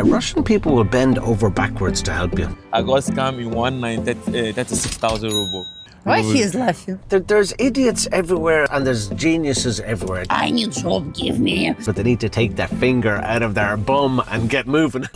Russian people will bend over backwards to help you. I got scammed in one night, 36,000 ruble. Why he is laughing? There's idiots everywhere and there's geniuses everywhere. I need job, give me. But they need to take their finger out of their bum and get moving.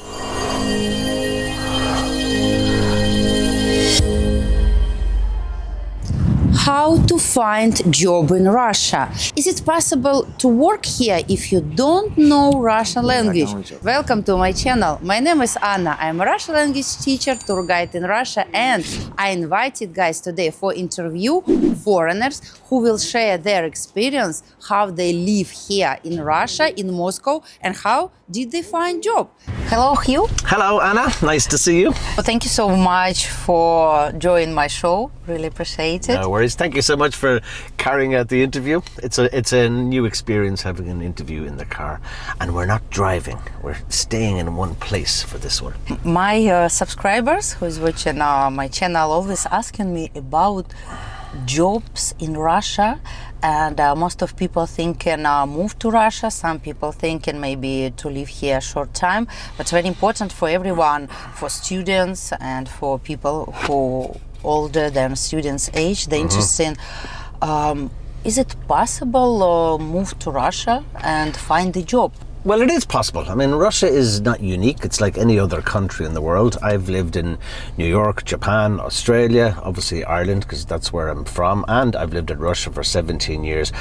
How to find job in Russia? Is it possible to work here if you don't know Russian language? Welcome to my channel. My name is Anna. I'm a Russian language teacher, tour guide in Russia, and I invited guys today for interview foreigners who will share their experience, how they live here in Russia, in Moscow, and how did they find job. Hello, Hugh. Hello, Anna. Nice to see you. Well, thank you so much for joining my show. Really appreciate it. No worries. Thank you so much for carrying out the interview. It's a new experience having an interview in the car, and we're not driving. We're staying in one place for this one. My subscribers who is watching my channel always asking me about jobs in Russia, and most of people thinking move to Russia, some people thinking maybe to live here a short time, but it's very important for everyone, for students and for people who older than students age, they're interested in is it possible move to Russia and find a job? Well, it is possible. I mean, Russia is not unique. It's like any other country in the world. I've lived in New York, Japan, Australia, obviously Ireland, because that's where I'm from, and I've lived in Russia for 17 years.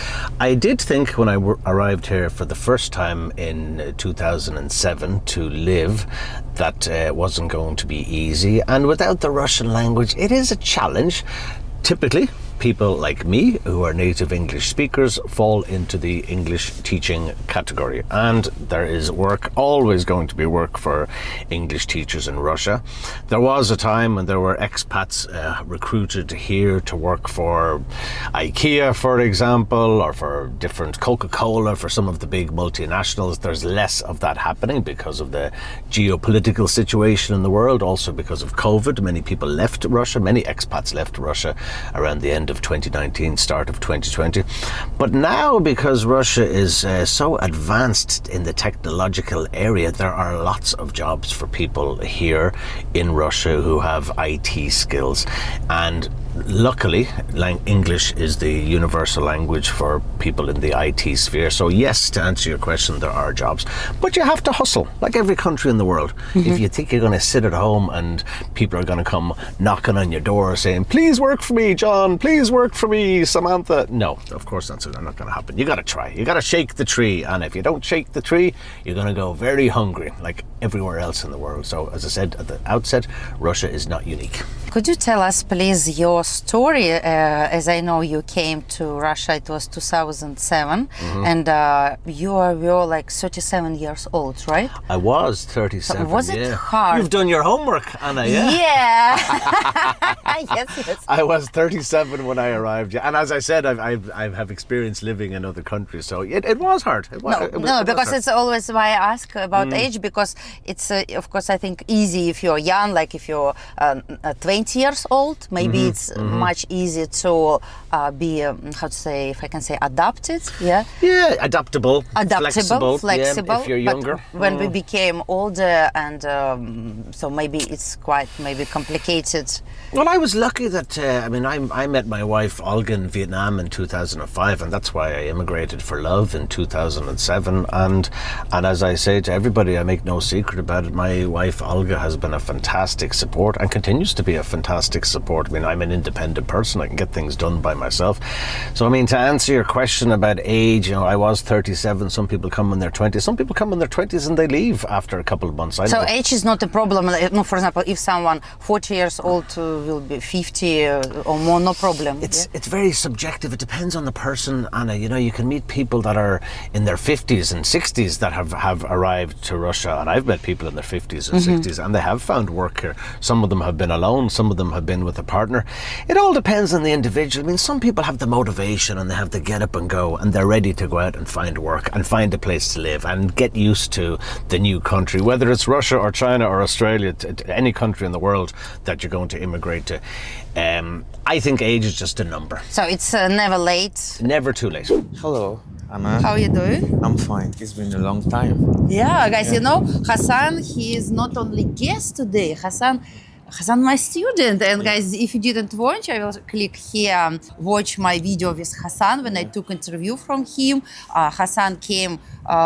I did think when I arrived here for the first time in 2007 to live that it wasn't going to be easy, and without the Russian language, it is a challenge. Typically, people like me who are native English speakers fall into the English teaching category, and there is work, always going to be work for English teachers in Russia. There was a time when there were expats recruited here to work for IKEA, for example, or for different Coca-Cola, for some of the big multinationals. There's less of that happening because of the geopolitical situation in the world, also because of COVID. Many people left Russia, many expats left Russia around the end of 2019, start of 2020. But now, because Russia is so advanced in the technological area, there are lots of jobs for people here in Russia who have IT skills. And luckily, English is the universal language for people in the IT sphere. So yes, to answer your question, there are jobs. But you have to hustle, like every country in the world. If you think you're going to sit at home and people are going to come knocking on your door saying, please work for me, John, please work for me, Samantha. No, of course that's not going to happen. You got to try. You got to shake the tree. And if you don't shake the tree, you're going to go very hungry, like everywhere else in the world. So as I said at the outset, Russia is not unique. Could you tell us, please, your story? As I know, you came to Russia, it was 2007, and you were like 37 years old, right? I was 37. So was it hard? You've done your homework, Anna, yeah? Yes. I was 37 when I arrived, yeah. And as I said, I have experience living in other countries, so it was hard. No, because it's always why I ask about age, because it's, of course, I think easy if you're young, like if you're 20 years old, maybe it's much easier to be, how to say, if I can say, adapted, yeah? Yeah, adaptable, flexible, yeah, if you're younger. But when we became older, and so maybe it's quite maybe complicated. Well, I was lucky that, I met my wife Olga in Vietnam in 2005, and that's why I immigrated for love in 2007. And as I say to everybody, I make no secret about it, my wife Olga has been a fantastic support and continues to be a fantastic support. I mean, I'm an independent person. I can get things done by myself. So, I mean, to answer your question about age, you know, I was 37. Some people come in their 20s. Some people come in their 20s and they leave after a couple of months. So age is not a problem. No, for example, if someone 40 years old will be 50 or more, no problem. It's very subjective. It depends on the person, Anna. You know, you can meet people that are in their 50s and 60s that have arrived to Russia, and I've met people in their 50s and 60s, and they have found work here. Some of them have been alone. Some of them have been with a partner. It all depends on the individual. I mean, some people have the motivation and they have the get up and go, and they're ready to go out and find work and find a place to live and get used to the new country, whether it's Russia or China or Australia, to any country in the world that you're going to immigrate to. I think age is just a number. So it's never late? Never too late. Hello, Anna. How are you doing? I'm fine. It's been a long time. Yeah, guys, you know, Hassan, he is not only guest today. Hassan, my student. And guys, if you didn't watch, I will click here, watch my video with Hassan when I took interview from him. Hassan came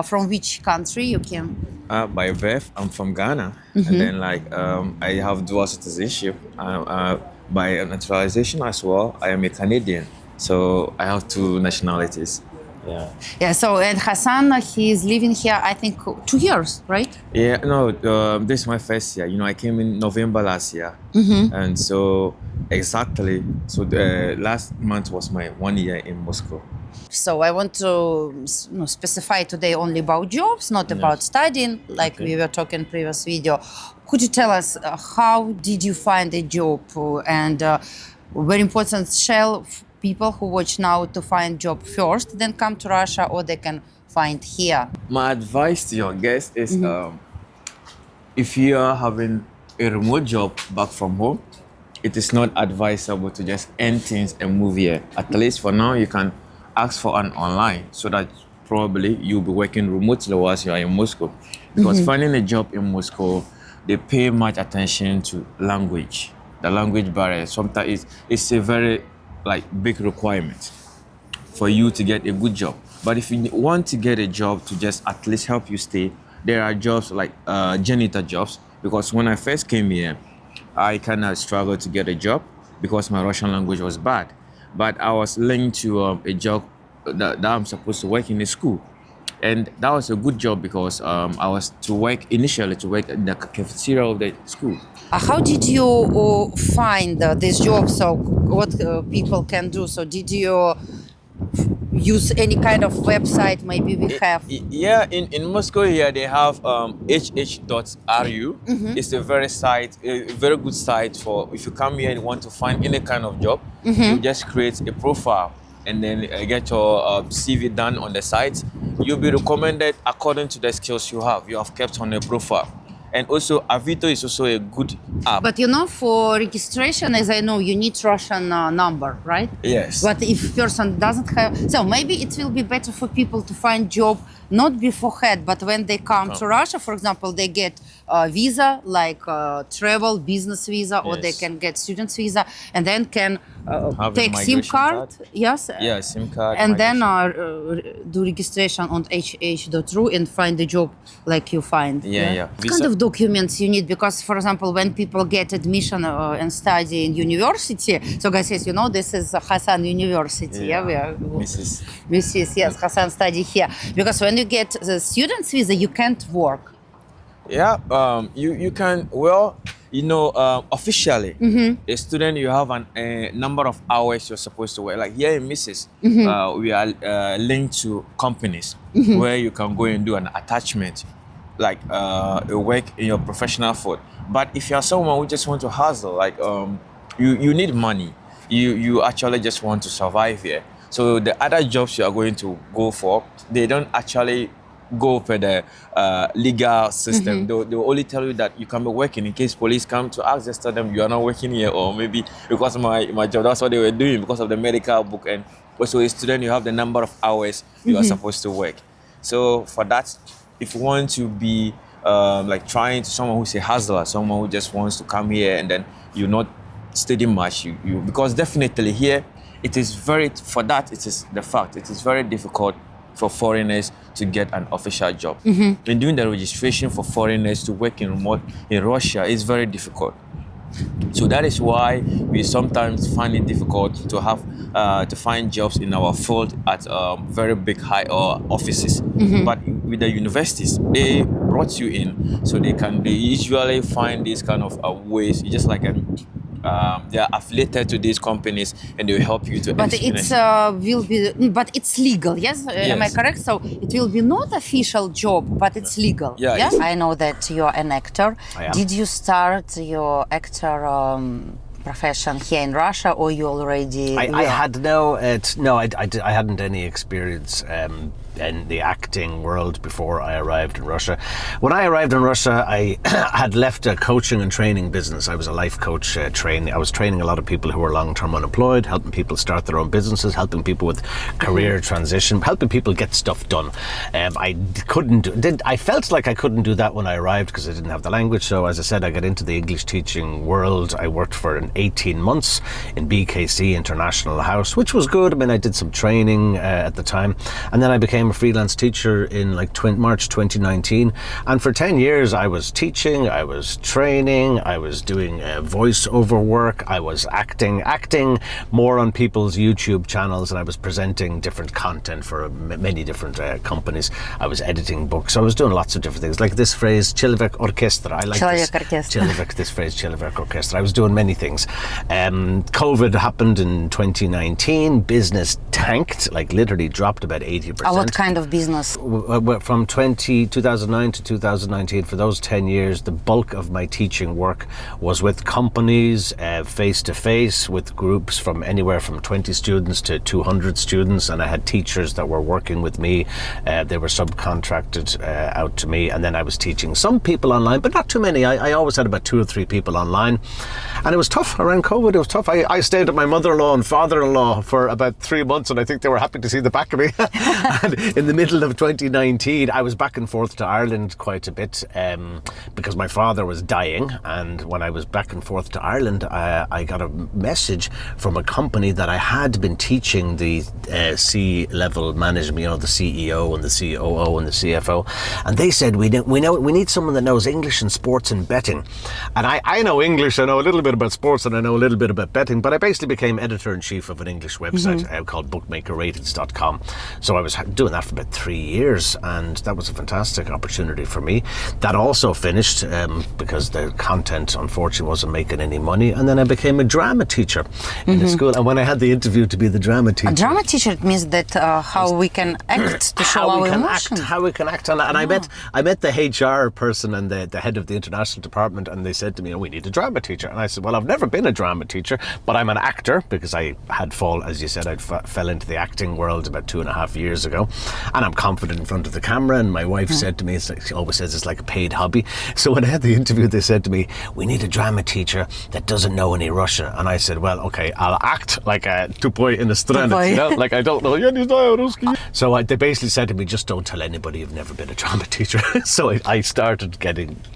from which country you came? By birth, I'm from Ghana, and then I have dual citizenship. By naturalization as well, I am a Canadian, so I have two nationalities. Yeah. Yeah, so and Hassan, he is living here, I think, 2 years, right? Yeah. No. This is my first year. You know, I came in November last year, and so exactly. So the last month was my 1 year in Moscow. So I want to specify today only about jobs, not about studying, like we were talking previous video. Could you tell us how did you find a job? And very important, shall people who watch now to find job first, then come to Russia, or they can find here? My advice to your guests is if you are having a remote job back from home, it is not advisable to just end things and move here. At least for now, you can ask for an online so that probably you'll be working remotely whilst you are in Moscow. Because finding a job in Moscow, they pay much attention to language. The language barrier sometimes it's a very big requirement for you to get a good job. But if you want to get a job to just at least help you stay, there are jobs like janitor jobs. Because when I first came here, I kind of struggled to get a job because my Russian language was bad. But I was linked to a job that I'm supposed to work in a school. And that was a good job because I was initially to work in the cafeteria of the school. How did you find this job? So what people can do? So did you use any kind of website maybe we have? Yeah, in Moscow here they have hh.ru. It's a very good site for if you come here and want to find any kind of job. You just create a profile and then get your CV done on the site. You'll be recommended according to the skills you have kept on a profile. And also, Avito is also a good app. But you know, for registration, as I know, you need Russian number, right? Yes. But if person doesn't have, so maybe it will be better for people to find job not beforehand, but when they come to Russia, for example, they get a visa like travel business visa, or they can get students visa, and then can take SIM card. Yes. Yeah, SIM card. And then do registration on hh.ru and find the job like you find. Yeah. What kind of documents you need? Because, for example, when people get admission and study in university, so guys, yes, you know, this is Hassan University. Yeah, we are Mrs. Yes, Hassan study here. Because when you get the student's visa, you can't work. Yeah, you can, well, you know, officially, a student, you have a number of hours you're supposed to work. Like here in Mrs., we are linked to companies where you can go and do an attachment, like work in your professional field. But if you're someone who just want to hustle, like you need money, you actually just want to survive here. So the other jobs you are going to go for, they don't actually go for the legal system. They'll only tell you that you can be working in case police come to ask, just tell them you are not working here, or maybe because of my job, that's what they were doing because of the medical book. And also a student, you have the number of hours you are supposed to work. So for that, if you want to be trying to someone who's a hustler, someone who just wants to come here and then you're not studying much, you because definitely here it is very difficult for foreigners to get an official job. When doing the registration for foreigners to work in Russia is very difficult. So that is why we sometimes find it difficult to have to find jobs in our field at very big high offices. But with the universities, they brought you in, so they usually find these kind of ways. You just like they are affiliated to these companies, and they will help you to. But it's legal, yes? Am I correct? So it will be not official job, but it's legal. Yeah. Yes? I know that you are an actor. I am. Did you start your actor profession here in Russia, or you already? I hadn't any experience in the acting world before I arrived in Russia. When I arrived in Russia, I had left a coaching and training business. I was a life coach trainee. I was training a lot of people who were long-term unemployed, helping people start their own businesses, helping people with career transition, helping people get stuff done. I felt like I couldn't do that when I arrived because I didn't have the language. So as I said, I got into the English teaching world. I worked for 18 months in BKC International House, which was good. I mean, I did some training at the time, and then I became a freelance teacher in March 2019. And for 10 years, I was teaching, I was training, I was doing voiceover work, I was acting more on people's YouTube channels, and I was presenting different content for many different companies. I was editing books. So I was doing lots of different things, like this phrase, Человек оркестра. I like this phrase, Человек оркестра. I was doing many things. COVID happened in 2019. Business tanked, like literally dropped about 80%. What kind of business? From 2009 to 2019, for those 10 years, the bulk of my teaching work was with companies, face-to-face, with groups from anywhere from 20 students to 200 students, and I had teachers that were working with me. They were subcontracted out to me, and then I was teaching some people online, but not too many. I always had about 2 or 3 people online, and it was tough around COVID. It was tough. I stayed at my mother-in-law and father-in-law for about 3 months, and I think they were happy to see the back of me. And in the middle of 2019, I was back and forth to Ireland quite a bit because my father was dying, and when I was back and forth to Ireland, I got a message from a company that I had been teaching the C-level management, the CEO and the COO and the CFO, and they said we need someone that knows English and sports and betting. And I know English, I know a little bit about sports, and I know a little bit about betting, but I basically became editor-in-chief of an English website called bookmakerratings.com. So I was doing that for about 3 years, and that was a fantastic opportunity for me. That also finished because the content unfortunately wasn't making any money, and then I became a drama teacher in a school. And when I had the interview to be the drama teacher, a drama teacher means that how we can act to show our emotion. How we can act on it. And I met the HR person and the head of the international department, and they said to me, we need a drama teacher. And I said, well, I've never been a drama teacher, but I'm an actor, because I had as you said, I fell into the acting world about 2.5 years ago, and I'm confident in front of the camera. And my wife said to me, she always says it's like a paid hobby. So when I had the interview, they said to me, we need a drama teacher that doesn't know any Russian. And I said, well, okay, I'll act like a tupoy in the strand, like I don't know. So they basically said to me, just don't tell anybody you've never been a drama teacher. So I started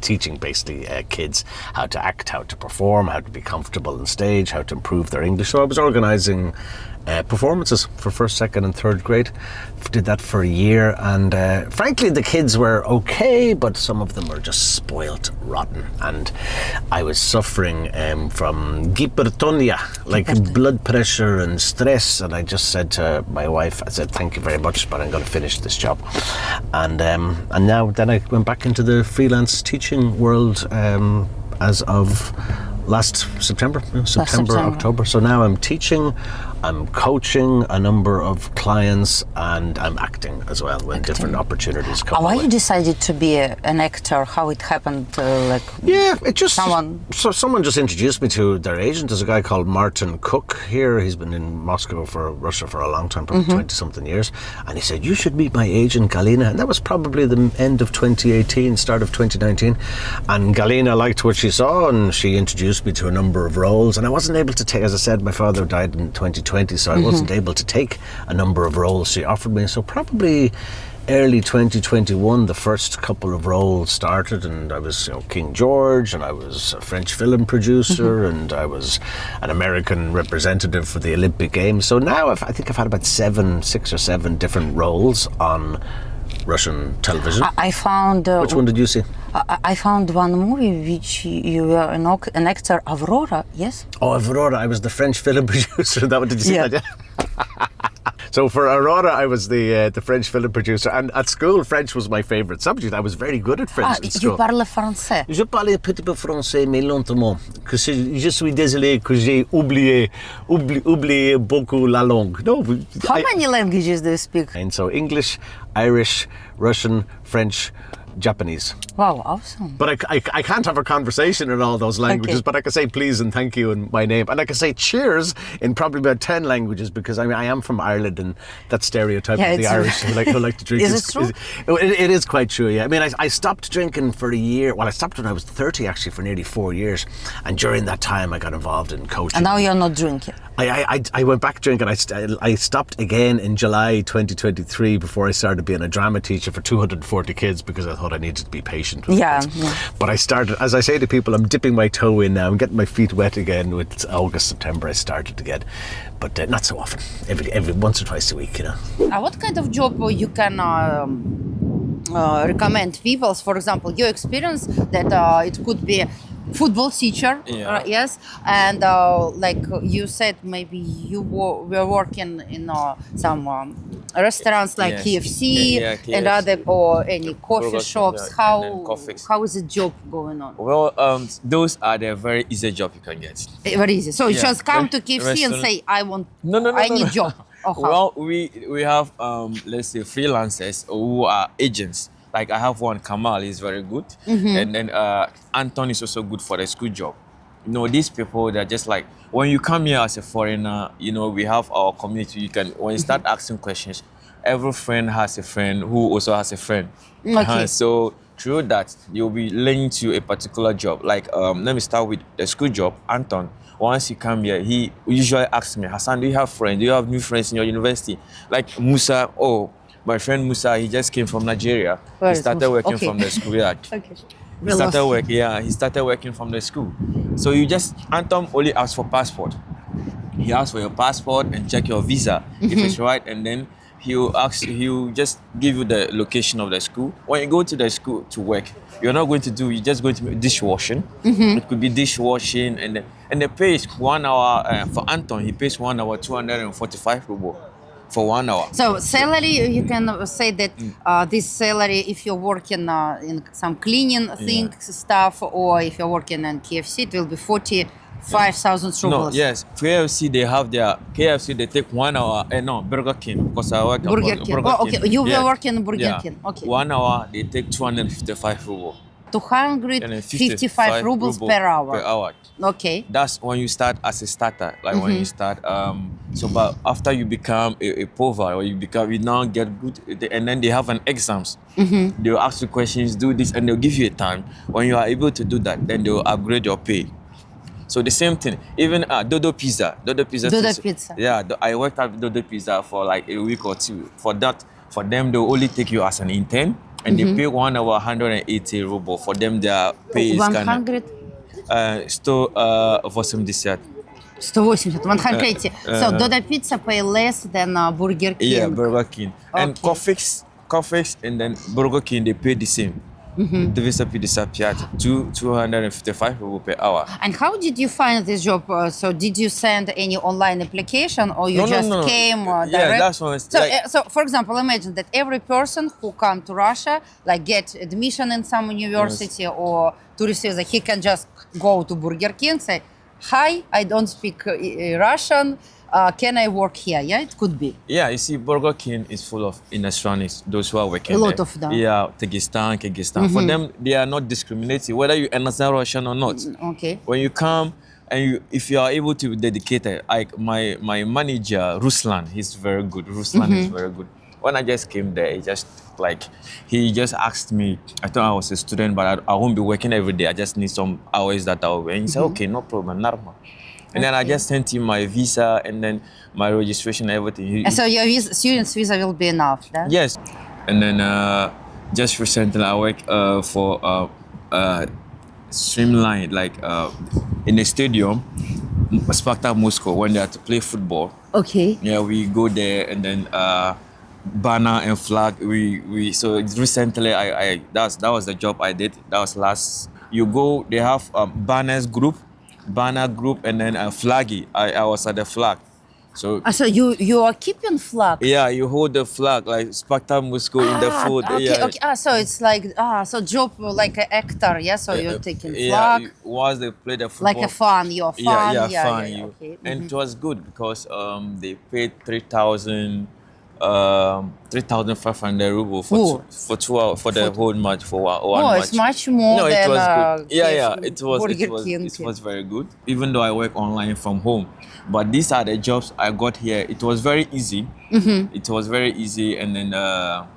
teaching basically kids how to act, how to perform, how to be comfortable on stage, how to improve their English. So I was organising performances for 1st, 2nd and 3rd grade. Did that for a year, and frankly the kids were okay, but some of them were just spoilt rotten, and I was suffering from hypertonia, like blood pressure and stress. And I just said to my wife, I said, thank you very much, but I'm going to finish this job. And now then I went back into the freelance teaching world as of last September, October. So now I'm teaching, I'm coaching a number of clients, and I'm acting as well when different opportunities come. Why you decided to be an actor? How it happened? It just someone just introduced me to their agent. There's a guy called Martin Cook here. He's been in Moscow for Russia for a long time, probably 20-something years. And he said, you should meet my agent Galina. And that was probably the end of 2018, start of 2019. And Galina liked what she saw, and she introduced me to a number of roles. And I wasn't able to take, as I said, my father died in 2020, so I wasn't able to take a number of roles she offered me. So probably early 2021, the first couple of roles started, and I was King George, and I was a French film producer, and I was an American representative for the Olympic Games. So now I think I've had about 6 or 7 different roles on Russian television. I found... Which one did you see? I found one movie which you were an actor, Aurora, yes? Oh, Aurora, I was the French film producer. That one, did you see that? Yeah. So for Aurora, I was the French film producer, and at school, French was my favourite subject. I was very good at French in school. Tu parles français? Je parle un petit peu français, mais lentement. Je suis désolé que j'ai oublié beaucoup la langue. No. How many languages do you speak? And so English, Irish, Russian, French, Japanese. Wow, awesome. But I can't have a conversation in all those languages, Okay. but I can say please and thank you in my name. And I can say cheers in probably about 10 languages, because I am from Ireland, and that stereotype Yeah, of the it's- Irish who like to drink Is it true? it is quite true, yeah. I mean, I stopped drinking for a year. Well, I stopped when I was 30, actually, for nearly 4 years. And during that time, I got involved in coaching. And now you're not drinking. I went back drinking. I stopped again in July 2023 before I started being a drama teacher for 240 kids, because I thought I needed to be patient with Yeah, kids. yeah. But I started, as I say to people, I'm dipping my toe in now. I'm getting my feet wet again. With August, September, I started again, but not so often. Every once or twice a week, you know. What kind of job you can recommend people? For example, your experience that it could be football teacher, Yeah. yes, and like you said, maybe you were working in some restaurants like Yes. KFC, Yeah, and KFC. other, or any coffee Burger King, shops. yeah, and then coffees. How is the job going on? Well, those are the very easy job you can get. Very easy. So you Yeah. just come to KFC and Restaurant- say, I want, No, I need job. Or how? Well, we have let's say freelancers who are agents. Like I have one, Kamal, is very good, and then Anton is also good for the school job. You know, these people, they're just like, when you come here as a foreigner, you know, we have our community. You can, when you start asking questions, every friend has a friend who also has a friend. Okay. So through that, you'll be linked to a particular job. Like, let me start with the school job. Anton, once you come here, he usually asks me, Hassan, do you have friends? Do you have new friends in your university? Like Musa, my friend Musa, he just came from Nigeria. Where He is started Musa? working Okay. from the school. Yeah. Okay. He started working from the school. So Anton only asks for passport. He asks for your passport and check your visa if it's right, and then he'll just give you the location of the school. When you go to the school to work, you're just going to be dishwashing. It could be dishwashing, and the pay is 1 hour for Anton. He pays 1 hour 245 ruble for 1 hour. So salary, you can say that this salary, if you're working in some cleaning things, stuff, or if you're working in KFC, it will be 45,000 rubles. No, yes, KFC they take 1 hour. No, Burger King, because I work at Burger King. Oh, okay. You were working in Burger Yeah. King. Okay. 1 hour they take 255 ruble. 255 rubles per hour. Per hour. Okay. That's when you start as a starter. Like when you start. But after you become a prover, or you now get good, and then they have an exams. They'll ask you questions, do this, and they'll give you a time. When you are able to do that, then they'll upgrade your pay. So the same thing, even Dodo Pizza. Dodo Pizza. Yeah, I worked at Dodo Pizza for like a week or two. For them, they'll only take you as an intern, and they pay 1 hour 180 ruble. For them, their pay is 100? 180. 180. So Dodo Pizza pay less than Burger King. Yeah, Burger King. And Okay. Coffees, and then Burger King, they pay the same. 255 ruble per hour. And how did you find this job? So did you send any online application, or you No, just no. came direct? Yeah, that's one. So, so, for example, imagine that every person who come to Russia, like get admission in some university or tourist visa, he can just go to Burger King, say, "Hi, I don't speak Russian. Can I work here?" Yeah, it could be. Yeah, you see, Burger King is full of Inestronis, those who are working A lot there. of them. Yeah, Kyrgyzstan. For them, they are not discriminating, whether you understand Russian or not. Okay. When you come, and if you are able to be dedicated, like my manager, Ruslan, he's very good. Ruslan is very good. When I just came there, he just asked me, I thought I was a student, but I won't be working every day. I just need some hours that I'll work. And he said, okay, no problem, normal. And then I just sent him my visa and then my registration and everything. And so your student's visa will be enough, then? Yes. And then just recently I worked for Streamline, in a stadium, Spartak Moscow, when they had to play football. Okay. Yeah, we go there, and then banner and flag. So recently that was the job I did. That was last. You go, they have banner group, and then a flaggy. I was at the flag. So So you are keeping flag? yeah, you hold the flag like Spartak Moscow in the foot. Okay, Yeah. okay. So it's like so job like an actor, yeah. So you're taking Yeah, flag, once they play the football. like a fun. You're fun. Yeah, fun. Okay. And it was good because they paid 3,000 3,500 ruble Ooh. for 2 hours for the whole match for one Oh, match. it's much more No, it than was good. Yeah, KFC, it was Burger King. it was very good. Even though I work online from home, but these are the jobs I got here. It was very easy. It was very easy, and then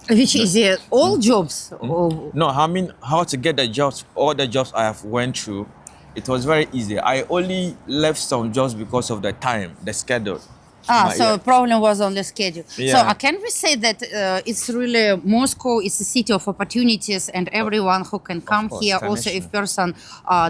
Which is all jobs. Oh, no, I mean how to get the jobs. All the jobs I have went through, it was very easy. I only left some jobs because of the time, the schedule. so the problem was on the schedule. Yeah. So can we say that it's really Moscow is a city of opportunities and everyone who can come course, here, also if person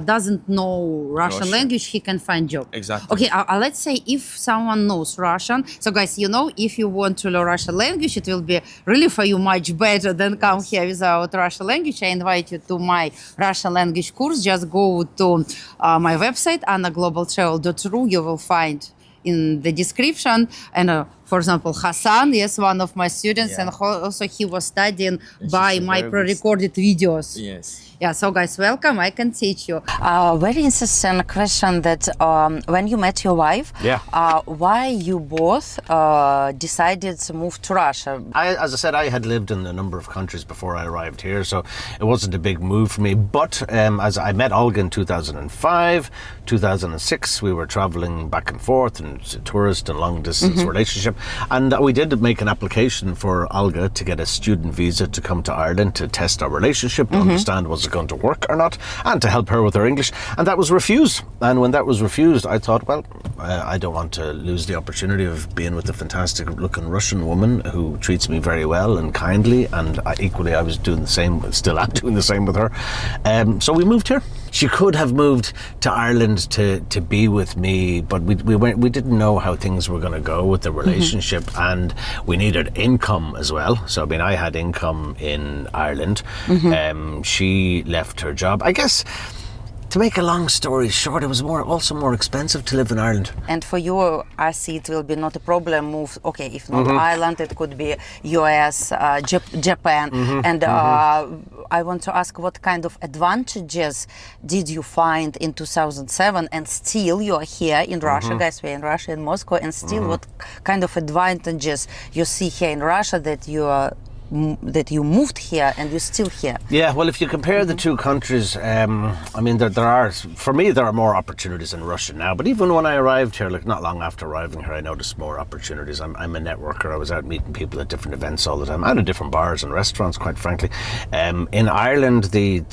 doesn't know Russian language, he can find job. Exactly. Okay, let's say if someone knows Russian. So guys, if you want to learn Russian language, it will be really for you much better than come here without Russian language. I invite you to my Russian language course. Just go to my website, annaglobaltravel.ru. You will find in the description, and for example, Hassan, yes, one of my students, and also he was studying by my pre-recorded videos. Yes. Yeah, so guys, welcome. I can teach you. Very interesting question that when you met your wife, why you both decided to move to Russia? As I said, I had lived in a number of countries before I arrived here, so it wasn't a big move for me. But as I met Olga in 2005, 2006, we were traveling back and forth and tourist and long distance relationship. And we did make an application for Olga to get a student visa to come to Ireland to test our relationship, to understand was it going to work or not, and to help her with her English. And that was refused. And when that was refused, I thought, well, I don't want to lose the opportunity of being with a fantastic looking Russian woman who treats me very well and kindly. And equally, I was doing the same, still am doing the same with her. So we moved here. She could have moved to Ireland to be with me, but we didn't know how things were going to go with the relationship, and we needed income as well. So I mean, I had income in Ireland. She left her job. I guess, to make a long story short, it was also more expensive to live in Ireland. And for you, I see it will be not a problem. Move, okay, if not Ireland, it could be US, Japan. And I want to ask, what kind of advantages did you find in 2007? And still you are here in Russia, guys, we're in Russia, in Moscow, and still what kind of advantages you see here in Russia that you moved here and you're still here? Yeah, well, if you compare the two countries, I mean, there are more opportunities in Russia now. But even when I arrived here, like not long after arriving here, I noticed more opportunities. I'm a networker. I was out meeting people at different events all the time, and at different bars and restaurants, quite frankly. In Ireland, the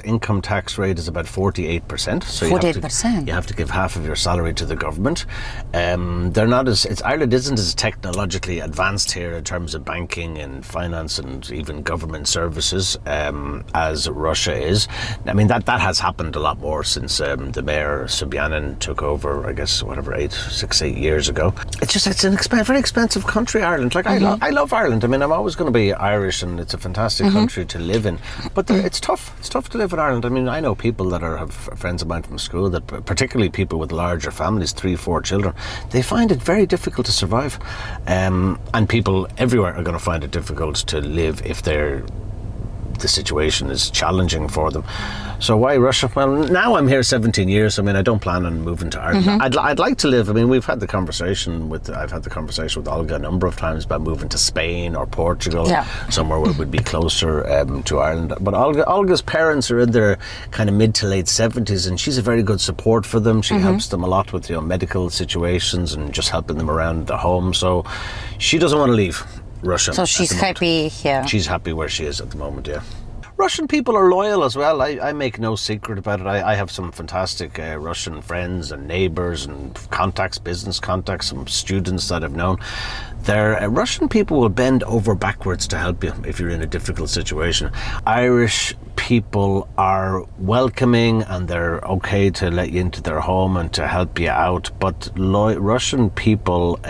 income tax rate is about 48%. So 48%. You have to give half of your salary to the government. Ireland isn't as technologically advanced here in terms of banking and finance and even government services as Russia is. I mean, that has happened a lot more since the mayor Sobyanin took over, I guess, 6-8 years ago. It's an very expensive country, Ireland. Like, I love Ireland. I mean, I'm always going to be Irish, and it's a fantastic country to live in. But it's tough. It's tough to live in Ireland. I mean, I know people that have friends of mine from school, that particularly people with larger families, 3-4 children, they find it very difficult to survive. And people everywhere are going to find it difficult to live if the situation is challenging for them. So why Russia? Well, now I'm here 17 years. I mean, I don't plan on moving to Ireland. I'd like to live. I mean, I've had the conversation with Olga a number of times about moving to Spain or Portugal, somewhere where it would be closer to Ireland. But Olga's parents are in their kind of mid to late 70s, and she's a very good support for them. She helps them a lot with medical situations and just helping them around the home. So she doesn't want to leave Russia. So she's happy here. She's happy where she is at the moment, yeah. Russian people are loyal as well. I make no secret about it. I have some fantastic Russian friends and neighbors and contacts, business contacts, some students that I've known. Russian people will bend over backwards to help you if you're in a difficult situation. Irish people are welcoming, and they're okay to let you into their home and to help you out. But Russian people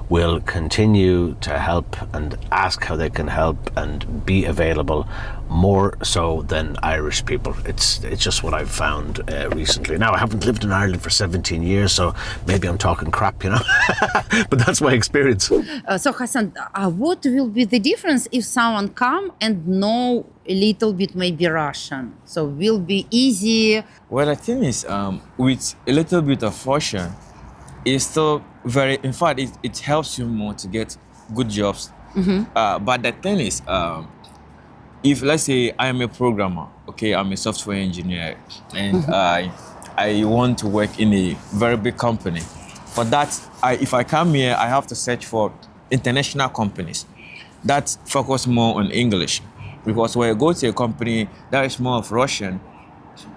will continue to help and ask how they can help and be available more so than Irish people. It's just what I've found recently. Now, I haven't lived in Ireland for 17 years, so maybe I'm talking crap, but that's my experience. So Hassan, what will be the difference if someone come and know a little bit maybe Russian? So will be easy? Well, the thing is, with a little bit of Russian, it's still in fact, it helps you more to get good jobs. But the thing is, if let's say I am a programmer, okay, I'm a software engineer, and I want to work in a very big company. For that, if I come here, I have to search for international companies that focus more on English. Because when you go to a company that is more of Russian,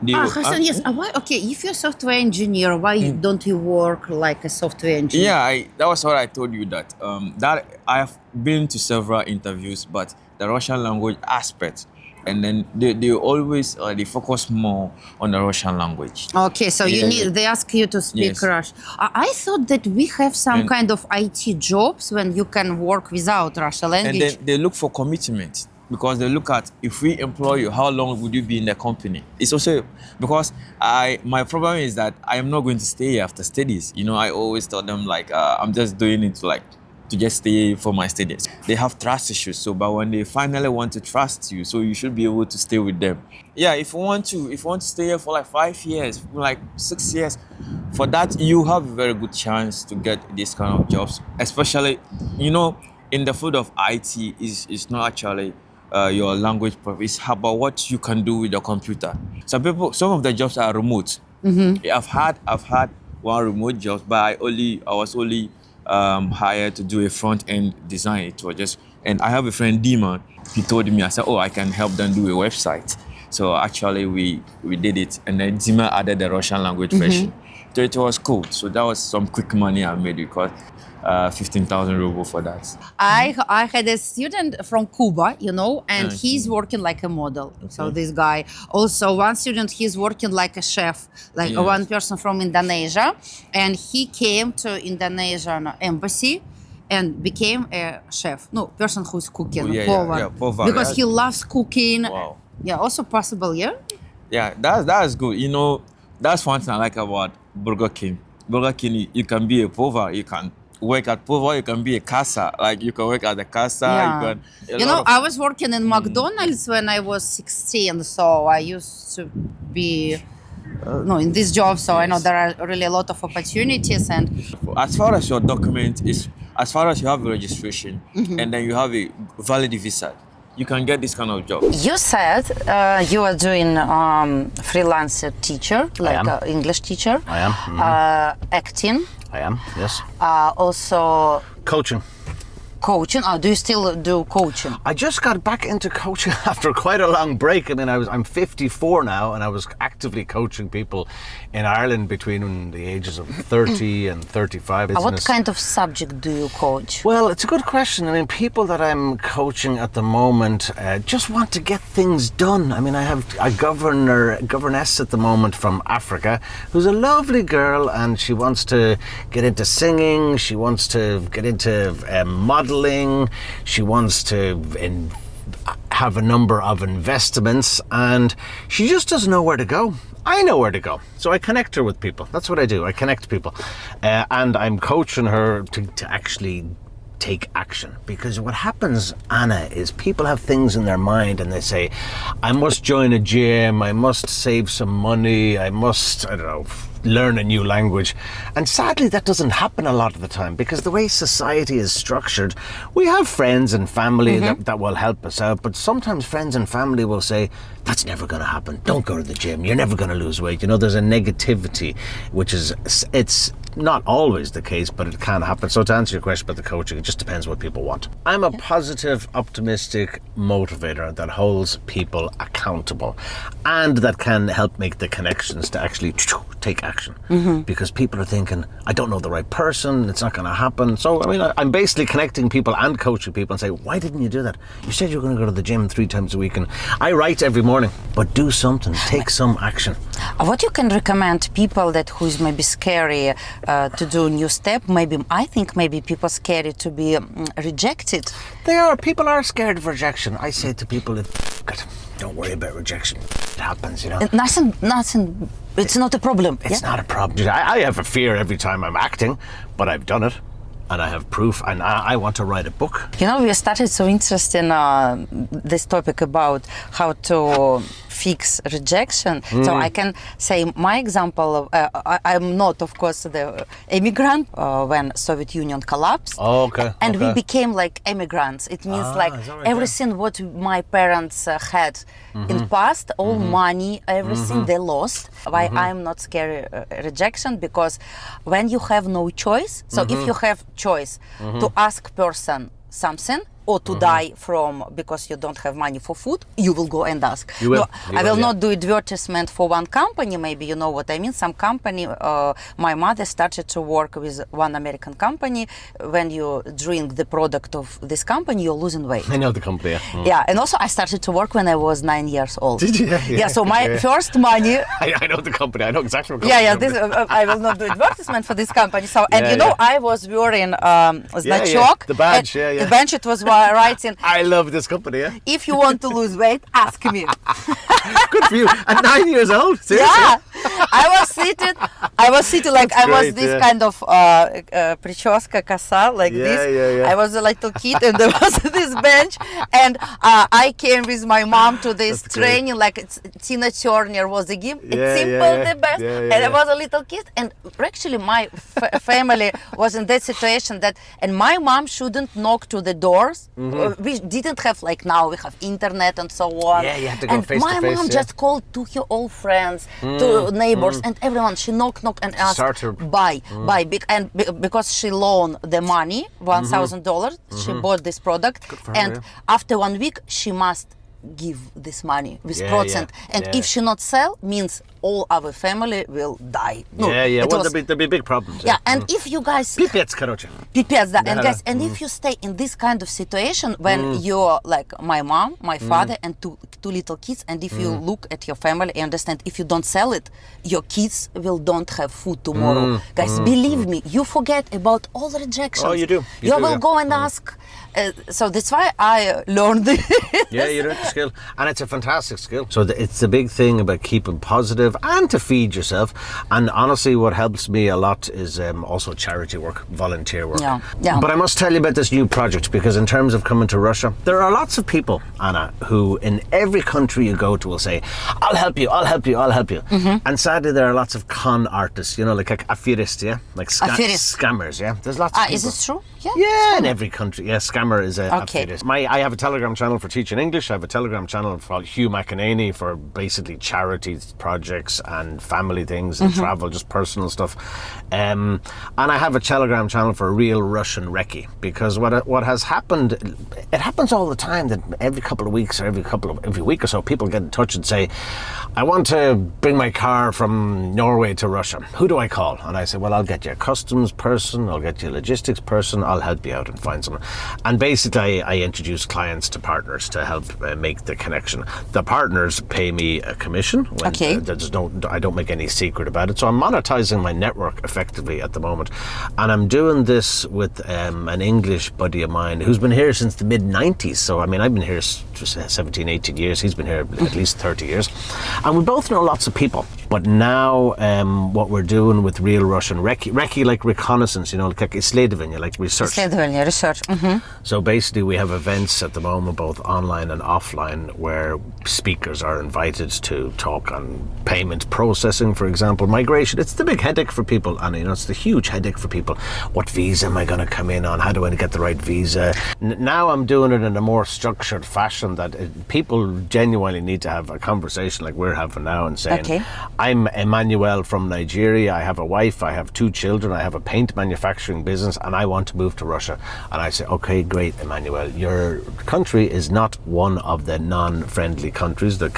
Hassan, yes. Why? Okay, if you're a software engineer, why don't you work like a software engineer? Yeah, that was what I told you that that I have been to several interviews, but the Russian language aspect, and then they always they focus more on the Russian language. Okay, so they ask you to speak Russian. I thought that we have some kind of IT jobs when you can work without Russian language. And then they look for commitment. Because they look at, if we employ you, how long would you be in the company? It's also because my problem is that I am not going to stay after studies. You know, I always tell them like I'm just doing it to just stay for my studies. They have trust issues, but when they finally want to trust you, so you should be able to stay with them. Yeah, if you want to stay here for like 5 years, like 6 years, for that you have a very good chance to get this kind of jobs. Especially, you know, in the field of IT, is not actually your language, it's about what you can do with your computer. Some of the jobs are remote. I've had one remote job, but I was only hired to do a front end design. It was just, and I have a friend Dima. He told me, I said, I can help them do a website. So actually we did it, and then Dima added the Russian language version. So it was cool. So that was some quick money I made because 15,000 rubles for that. I had a student from Cuba, you know, and he's working like a model. Okay. So this guy, also one student, he's working like a chef, like one person from Indonesia, and he came to Indonesian embassy and became a chef. No, person who's cooking, povar. Because he loves cooking. Wow. Yeah, also possible, yeah? Yeah, that's good. You know, that's one thing I like about Burger King. Burger King, you can be a povar, you can work at Povo, you can be a casa, like you can work at the casa. Yeah. You know, I was working in McDonald's when I was 16, so I used to be in this job, so I know there are really a lot of opportunities. And as far as your document is, as far as you have a registration and then you have a valid visa, you can get this kind of job. You said you are doing freelance teacher, like English teacher. I am. Acting. I am, yes. Also coaching. Coaching? Do you still do coaching? I just got back into coaching after quite a long break. I mean, I'm 54 now, and I was actively coaching people in Ireland between the ages of 30 and 35. What kind of subject do you coach? Well, it's a good question. I mean, people that I'm coaching at the moment just want to get things done. I mean, I have a governess at the moment from Africa who's a lovely girl, and she wants to get into singing. She wants to get into modeling. She wants to have a number of investments, and she just doesn't know where to go. I know where to go, so I connect her with people. That's what I do. I connect people, and I'm coaching her to actually take action. Because what happens, Anna, is people have things in their mind and they say, I must join a gym, I must save some money, I must, I don't know, learn a new language. And sadly, that doesn't happen a lot of the time, because the way society is structured, we have friends and family that will help us out, but sometimes friends and family will say, that's never going to happen. Don't go to the gym. You're never going to lose weight. You know, there's a negativity, which is, it's not always the case, but it can happen. So to answer your question about the coaching, it just depends what people want. I'm a positive, optimistic motivator that holds people accountable and that can help make the connections to actually take action. Because people are thinking, I don't know the right person, it's not going to happen. So, I mean, I'm basically connecting people and coaching people and say, why didn't you do that? You said you were going to go to the gym 3 times a week, and I write every morning, but do something, take some action. What you can recommend people that who's maybe scary to do a new step? Maybe I think maybe people scary to be rejected. They are. People are scared of rejection. I say to people, don't worry about rejection. It happens, you know. Nothing. It's not a problem. It's not a problem. I have a fear every time I'm acting, but I've done it. And I have proof, and I want to write a book. You know, we started so interesting this topic about how to fix rejection. So I can say my example. I'm not, of course, the immigrant when Soviet Union collapsed. Oh, okay. And we okay. became like immigrants. It means like is that right? everything what my parents had in past, all money, everything they lost. Why I'm not scared rejection, because when you have no choice, so if you have choice to ask person something or to die from because you don't have money for food, you will go and ask. You will. No, You I will, will yeah. not do advertisement for one company, maybe you know what I mean. Some company, my mother started to work with one American company. When you drink the product of this company, you're losing weight. I know the company. Yeah. Yeah, and also I started to work when I was 9 years old. Did you? Yeah, so my first money. I know the company. I know exactly what Yeah, company. yeah. This I will not do advertisement for this company. So, and Yeah, you know, yeah. I was wearing значок. yeah, the badge, and yeah, yeah. The badge it was writing, I love this company. Yeah. "If you want to lose weight, ask me." Good for you. At 9 years old. Seriously? Yeah, I was seated like That's I was great, this yeah. kind of прическа коса like Yeah, this. yeah, yeah. I was a little kid and there was this bench, and I came with my mom to this That's great. training. Like Tina Turner was the game. Yeah, It's yeah, simple, yeah. the best, Yeah, and yeah, I was a little kid. And actually, my family was in that situation that, and my mom shouldn't knock to the doors. We didn't have like now we have internet and so on. Yeah, you had to go and face my to face, mom yeah. just called to her old friends, to neighbors, and everyone. She knock and asked, Start her- buy, because she loaned the money, $1,000. She bought this product, for her, and yeah. after 1 week she must give this money with Yeah, percent. yeah, And yeah. if she not sell, means all our family will die. No, Yeah, yeah. it Well, was- there'll be big problems. yeah, and if you guys Pipец, короче. Pipец, да. And Да, guys, да. and if you stay in this kind of situation when you're like my mom, my father, and two little kids, and if you look at your family, you understand if you don't sell it, your kids will don't have food tomorrow. Guys, believe me, you forget about all rejections. Oh, you do. You You do, will yeah. go and ask. So that's why I learned this. Yeah, you learn the skill, and it's a fantastic skill. So it's the big thing about keeping positive and to feed yourself. And honestly, what helps me a lot is also charity work, volunteer work. Yeah, yeah. But I must tell you about this new project, because in terms of coming to Russia, there are lots of people, Anna, who in every country you go to will say, "I'll help you, I'll help you, I'll help you." And sadly, there are lots of con artists, you know, like affairs, yeah, like Affairs. scammers, yeah. There's lots of people. Is this true? Yeah, in every country. Yeah, scammer is a Okay. affiliate. I have a Telegram channel for teaching English. I have a Telegram channel for Hugh Mc Enaney for basically charities, projects and family things and travel, just personal stuff. And I have a Telegram channel for real Russian recce, because what has happened, it happens all the time that every couple of weeks or every week or so, people get in touch and say, "I want to bring my car from Norway to Russia. Who do I call?" And I say, "Well, I'll get you a customs person, I'll get you a logistics person, I'll help you out and find someone." And basically, I introduce clients to partners to help make the connection. The partners pay me a commission. When, Okay. I don't make any secret about it. So I'm monetizing my network effectively at the moment. And I'm doing this with an English buddy of mine who's been here since the mid-90s. So, I mean, I've been here 17, 18 years. He's been here at least 30 years. And we both know lots of people. But now what we're doing with real Russian recce like reconnaissance, you know, like исследование, like research. Исследование, research. So basically we have events at the moment, both online and offline, where speakers are invited to talk on payment processing, for example, migration. It's the big headache for people, and you know, it's the huge headache for people. What visa am I going to come in on? How do I get the right visa? Now I'm doing it in a more structured fashion that people genuinely need to have a conversation like we're having now and saying, Okay. I'm Emmanuel from Nigeria, I have a wife, I have 2 children, I have a paint manufacturing business, and I want to move to Russia. And I say, okay, great, Emmanuel, your country is not one of the non-friendly countries that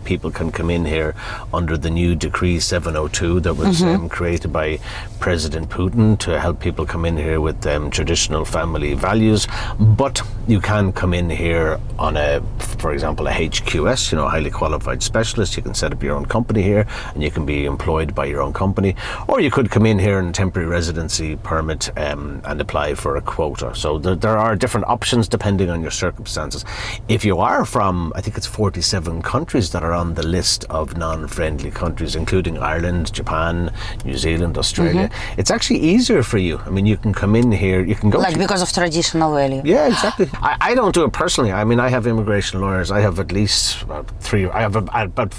people can come in here under the new Decree 702 that was created by President Putin to help people come in here with traditional family values. But you can come in here on for example, a HQS, you know, a highly qualified specialist. You can set up your own company here and you can be employed by your own company. Or you could come in here on a temporary residency permit and apply for a quota. So there are different options depending on your circumstances. If you are from, I think it's 47 countries that are on the list of non-friendly countries, including Ireland, Japan, New Zealand, Australia, it's actually easier for you. I mean, you can come in here, you can go Like because of traditional value. Yeah, exactly. I don't do it personally. I mean, I have immigration lawyers. I have at least three. I have about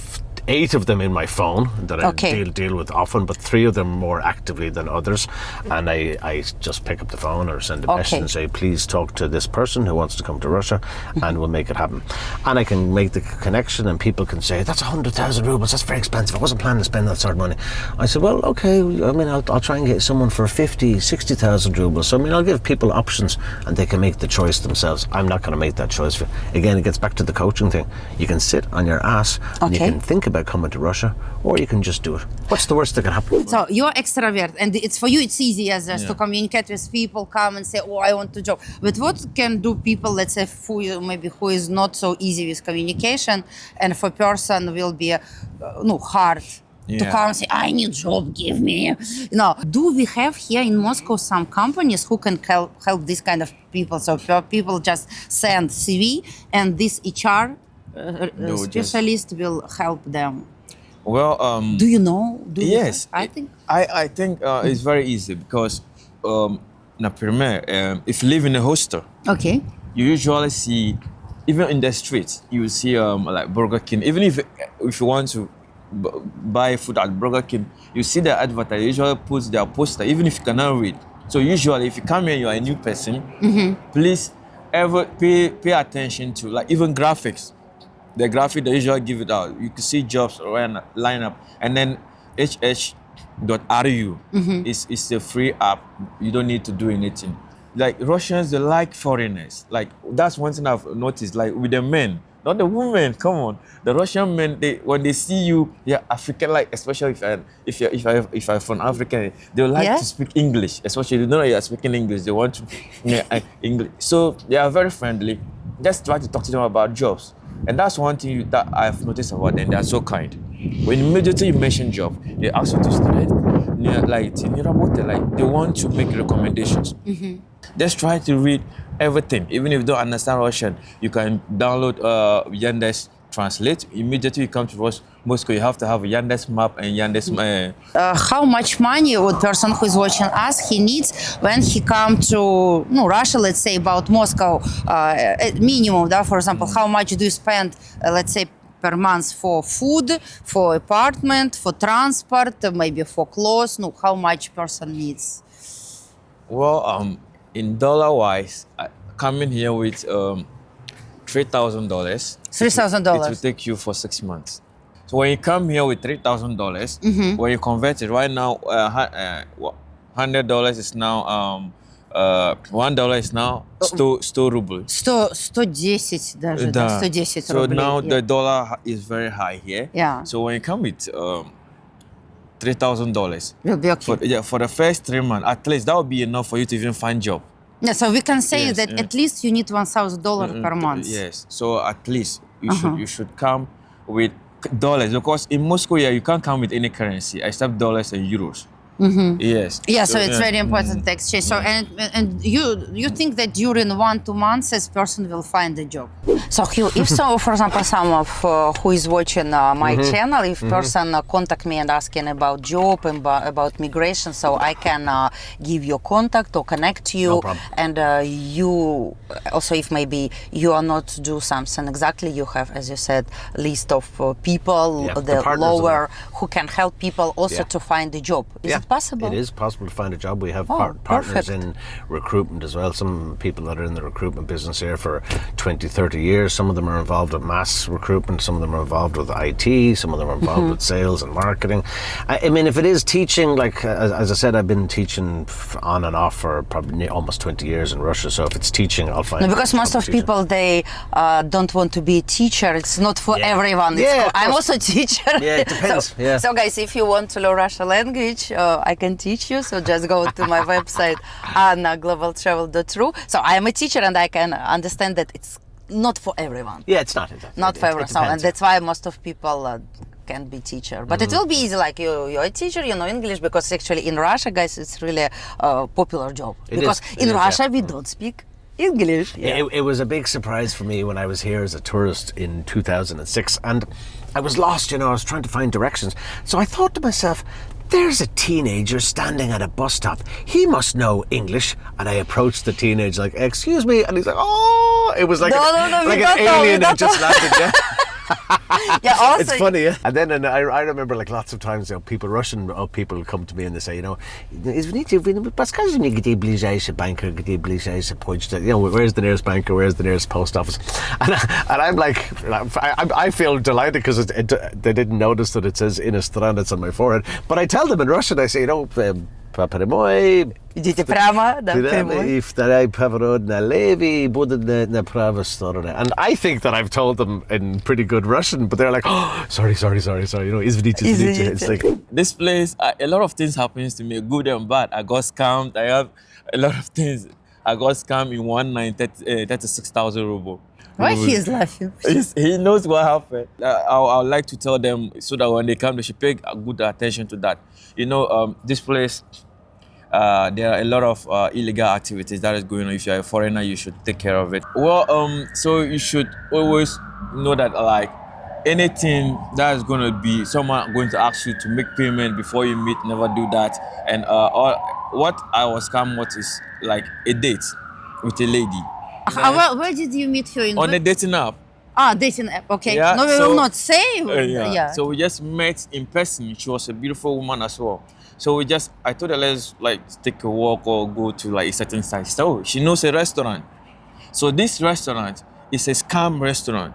8 of them in my phone that I deal with often, but 3 of them more actively than others. And I just pick up the phone or send a message and say, please talk to this person who wants to come to Russia, and we'll make it happen. And I can make the connection, and people can say, that's 100,000 rubles, that's very expensive. I wasn't planning to spend that sort of money. I said, well, okay, I mean, I'll try and get someone for 50, 60,000 rubles. So, I mean, I'll give people options, and they can make the choice themselves. I'm not going to make that choice. Again, it gets back to the coaching thing. You can sit on your ass, and you can think about coming to Russia, or you can just do it. What's the worst that can happen? So you're extrovert, and it's for you. It's easy as just to communicate with people, come and say, "Oh, I want to job." But what can do people, let's say, who is not so easy with communication, and for person will be hard to come and say, "I need job, give me." Do we have here in Moscow some companies who can help this kind of people? So people just send CV, and this HR specialist will help them. Well, do you know? Yes, I think it's very easy because, if you live in a hostel, you usually see, even in the streets, you will see like Burger King. Even if you want to buy food at Burger King, you see the advertise. Usually puts their poster, even if you cannot read. So usually, if you come here, you are a new person. Please ever pay attention to like even graphics. The graphic they usually give it out. You can see jobs line up, and then hh.ru is a free app. You don't need to do anything. Like Russians, they like foreigners. Like that's one thing I've noticed. Like with the men, not the women. Come on, the Russian men. When they see you, African, like especially if I'm from Africa, they like to speak English. Especially they know you're speaking English. They want to English. So they are very friendly. Just try to talk to them about jobs. And that's one thing that I've noticed about them. They are so kind. When immediately you mention job, they ask you to student. Like they want to make recommendations. Just try to read everything. Even if you don't understand Russian, you can download Yandex Translate. Immediately you come to Moscow, you have to have a Yandex map and Yandex. How much money would person who is watching us he needs when he come to Russia? Let's say about Moscow, minimum. For example, how much do you spend? Let's say per month for food, for apartment, for transport, maybe for clothes. How much person needs? Well, in dollar wise, coming here with $3,000. $3,000. It will take you for 6 months. So when you come here with $3,000, when you convert it right now, $100 is now $1 is now 100 rubles. 110 даже, да, 110 So рублей. now the dollar is very high here. Yeah. So when you come with $3,000, Will be okay. for the first 3 months, at least that would be enough for you to even find job. Yeah, so we can say that at least you need $1,000 per month. Yes. So at least you should come with dollars, because in Moscow you can't come with any currency except dollars and euros. Yes. Yeah, so it's very important to exchange. So and you think that during 1-2 months this person will find a job? So Hugh, if so, for example, some of who is watching my channel, if person contact me and asking about job and about migration, so I can give your contact or connect you. No problem. And you also, if maybe you are not do something exactly, you have, as you said, list of people, the lower who can help people also to find a job. Is it possible? It is possible to find a job. We have partners in recruitment as well. Some people that are in the recruitment business here for 20, 30 years. Some of them are involved with mass recruitment. Some of them are involved with IT. Some of them are involved with sales and marketing. I mean, if it is teaching, like as I said, I've been teaching on and off for probably almost 20 years in Russia. So if it's teaching, I'll find. No, because most of people, they don't want to be a teacher. It's not for everyone. I'm also a teacher. Yeah, it depends. So guys, if you want to learn Russian language, I can teach you. So just go to my website, annaglobaltravel.ru. So I am a teacher and I can understand that it's not for everyone. Yeah, it's not. Not for everyone. So, and that's why most of people can be teacher. But it will be easy, like you're a teacher, you know English, because actually in Russia, guys, it's really a popular job. Because in Russia, we don't speak English. It was a big surprise for me when I was here as a tourist in 2006, and I was lost, I was trying to find directions. So I thought to myself, there's a teenager standing at a bus stop. He must know English. And I approached the teenager like, excuse me. And he's like, oh, no. It was like No, like we an don't know, alien we had don't just landed. Yeah. Yeah, also, It's funny, yeah. And then I remember like lots of times, people, Russian people come to me and they say, извините, вы подскажете мне, где ближайший банк, где ближайший почта? Where's the nearest bank or where's the nearest post office? And I'm like, I feel delighted because they didn't notice that it says иностранец on my forehead. But I tell them in Russian, I say, прямой. идите прямо, да, прямой. И второй поворот налево и будет на правой стороне. And I think that I've told them in pretty good Russian, but they're like, oh, sorry. Извините. It's like, This place, a lot of things happens to me, good and bad. I got scammed. I have a lot of things. I got scammed in one night, 36,000 ruble. Why he is laughing? He knows what happened. I would like to tell them so that when they come, they should pay good attention to that. This place, there are a lot of illegal activities that is going on. If you're a foreigner, you should take care of it. Well, so you should always know that like anything that is going to be someone going to ask you to make payment before you meet, never do that. And what I was scammed with is like a date with a lady. Where did you meet her? On a dating app. Dating app, okay. Yeah, No, we will not say. Yeah. So we just met in person. She was a beautiful woman as well. So I told her, let's like take a walk or go to like a certain site. So she knows a restaurant. So this restaurant is a scam restaurant.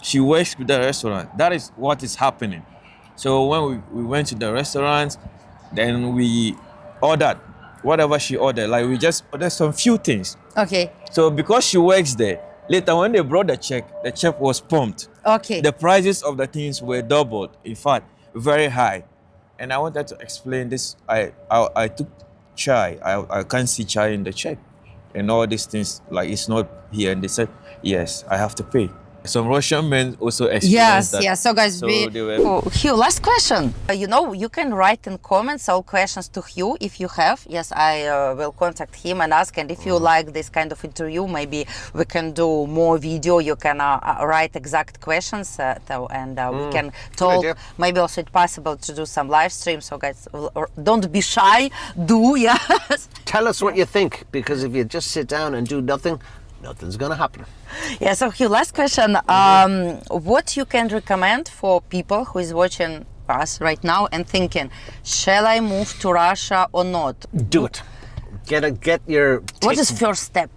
She works with the restaurant. That is what is happening. So when we went to the restaurant, then we ordered whatever she ordered. Like we just ordered some few things. Okay. So because she works there, later when they brought the check was pumped. Okay. The prices of the things were doubled. In fact, very high. And I wanted to explain this. I took chai. I can't see chai in the check. And all these things, like it's not here. And they said, yes, I have to pay. Some Russian men also experienced that. Yes. So guys, Hugh, last question. You can write in comments all questions to Hugh if you have. Yes, I will contact him and ask. And if you like this kind of interview, maybe we can do more video. You can write exact questions and we can talk. Maybe also it's possible to do some live stream. So guys, don't be shy. Yes. tell us what you think, because if you just sit down and do nothing, nothing's going to happen. Yeah, so Hugh, last question. What you can recommend for people who is watching us right now and thinking, shall I move to Russia or not? Do it. Get your... What is first step?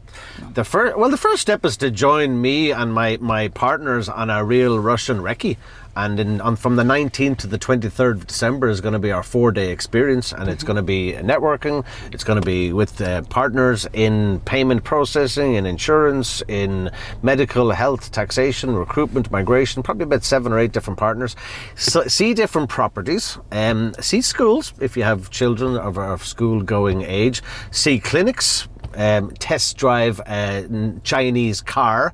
The first step is to join me and my partners on a real Russian recce. And from the 19th to the 23rd of December is going to be our 4-day experience, and it's going to be networking. It's going to be with partners in payment processing, in insurance, in medical, health, taxation, recruitment, migration, probably about 7 or 8 different partners. So, see different properties, see schools if you have children of school-going age, see clinics, test drive a Chinese car,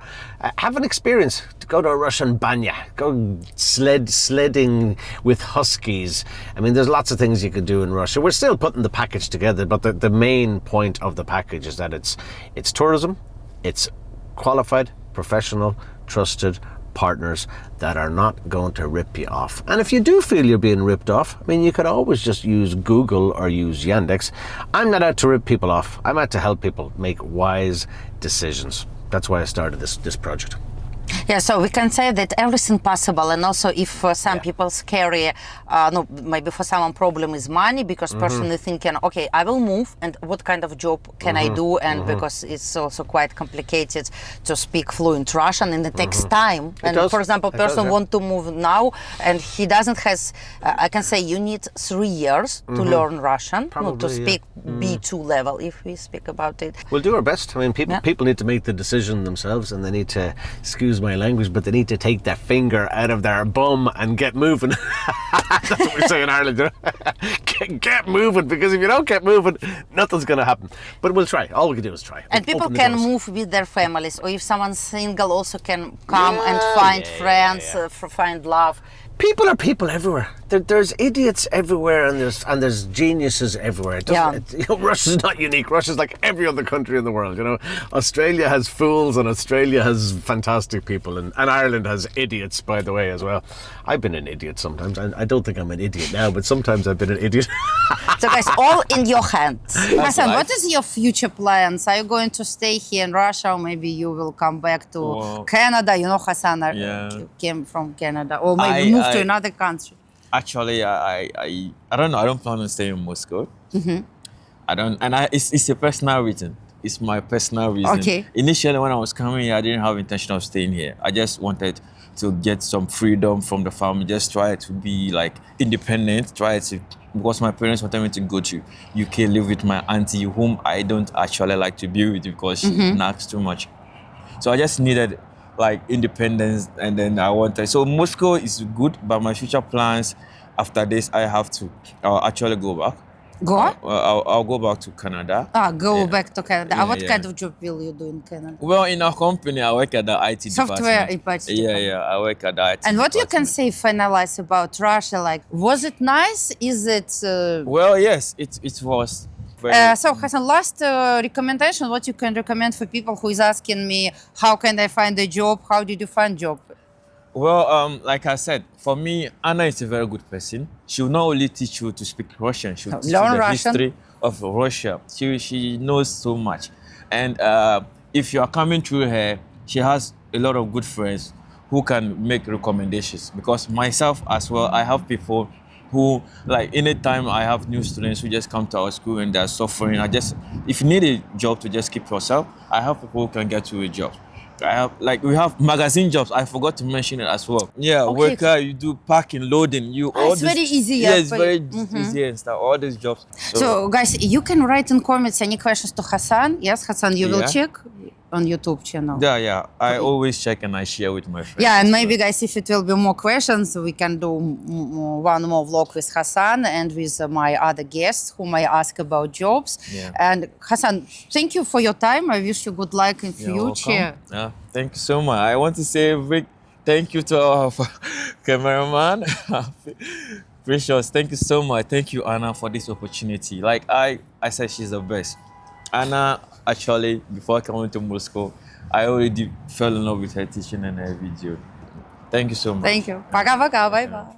have an experience. Go to a Russian banya, go sledding with huskies. I mean, there's lots of things you could do in Russia. We're still putting the package together, but the main point of the package is that it's tourism, it's qualified, professional, trusted partners that are not going to rip you off. And if you do feel you're being ripped off, I mean, you could always just use Google or use Yandex. I'm not out to rip people off. I'm out to help people make wise decisions. That's why I started this project. Yeah, so we can say that everything possible, and also if some people scary, maybe for someone problem is money, because person is thinking, okay, I will move, and what kind of job can I do? And because it's also quite complicated to speak fluent Russian, and it takes time. For example, person want to move now, and he doesn't has. I can say you need 3 years to learn Russian, to speak B2 level, if we speak about it. We'll do our best. I mean, people need to make the decision themselves, and they need to, excuse my language, but they need to take their finger out of their bum and get moving. That's what we say in Ireland. Get moving, because if you don't get moving, nothing's going to happen. But we'll try. All we can do is try. And people can move with their families, or if someone's single, also can come and find friends, find love. People are people everywhere. There's idiots everywhere, and there's geniuses everywhere. Russia's not unique. Russia's like every other country in the world. Australia has fools, and Australia has fantastic people, and Ireland has idiots, by the way, as well. I've been an idiot sometimes. I don't think I'm an idiot now, but sometimes I've been an idiot. So guys, all in your hands. Hassan, life. what is your future plans? Are you going to stay here in Russia, or maybe you will come back to Canada? You know, Hassan came from Canada, or maybe move to another country. Actually, I don't know. I don't plan on staying in Moscow. I don't, and it's a personal reason. It's my personal reason. Okay. Initially, when I was coming here, I didn't have intention of staying here. I just wanted to get some freedom from the family. Just try to be like independent. Because my parents wanted me to go to UK, live with my auntie, whom I don't actually like to be with because she nags too much. So I just needed like independence, and then I wanted. So Moscow is good, but my future plans after this, I'll actually go back. I'll go back to Canada. Go back to Canada. What kind of job will you do in Canada? Well, in our company, I work at the IT Software department. department. I work at the IT And what department. you can say, finalize about Russia? Like, was it nice? Is it? Well, yes, it was. Very So Hassan, last recommendation. What you can recommend for people who is asking me, how can I find a job? How did you find job? Well, like I said, for me, Anna is a very good person. She will not only teach you to speak Russian, she will teach you the history of Russia. She knows so much. And if you are coming through her, she has a lot of good friends who can make recommendations. Because myself as well, I have people who, like, anytime I have new students who just come to our school and they're suffering, if you need a job to just keep yourself, I have people who can get you a job. We have magazine jobs. I forgot to mention it as well. Yeah, Okay. worker, you do packing, loading, It's very easy. Yeah, it's very easy and stuff. All these jobs. So guys, you can write in comments any questions to Hassan. Yes, Hassan, you will check on YouTube channel. Yeah. I always check and I share with my friends. Yeah, and maybe guys, if it will be more questions, we can do one more vlog with Hassan and with my other guests whom I ask about jobs. Yeah. And Hassan, thank you for your time. I wish you good luck in You're future. welcome. Yeah, thank you so much. I want to say a big thank you to our cameraman. Precious, thank you so much. Thank you, Anna, for this opportunity. Like I said, she's the best. Anna, actually, before coming to Moscow, I already fell in love with her teaching and her video. Thank you so much. Thank you. Пока-пока. Bye-bye.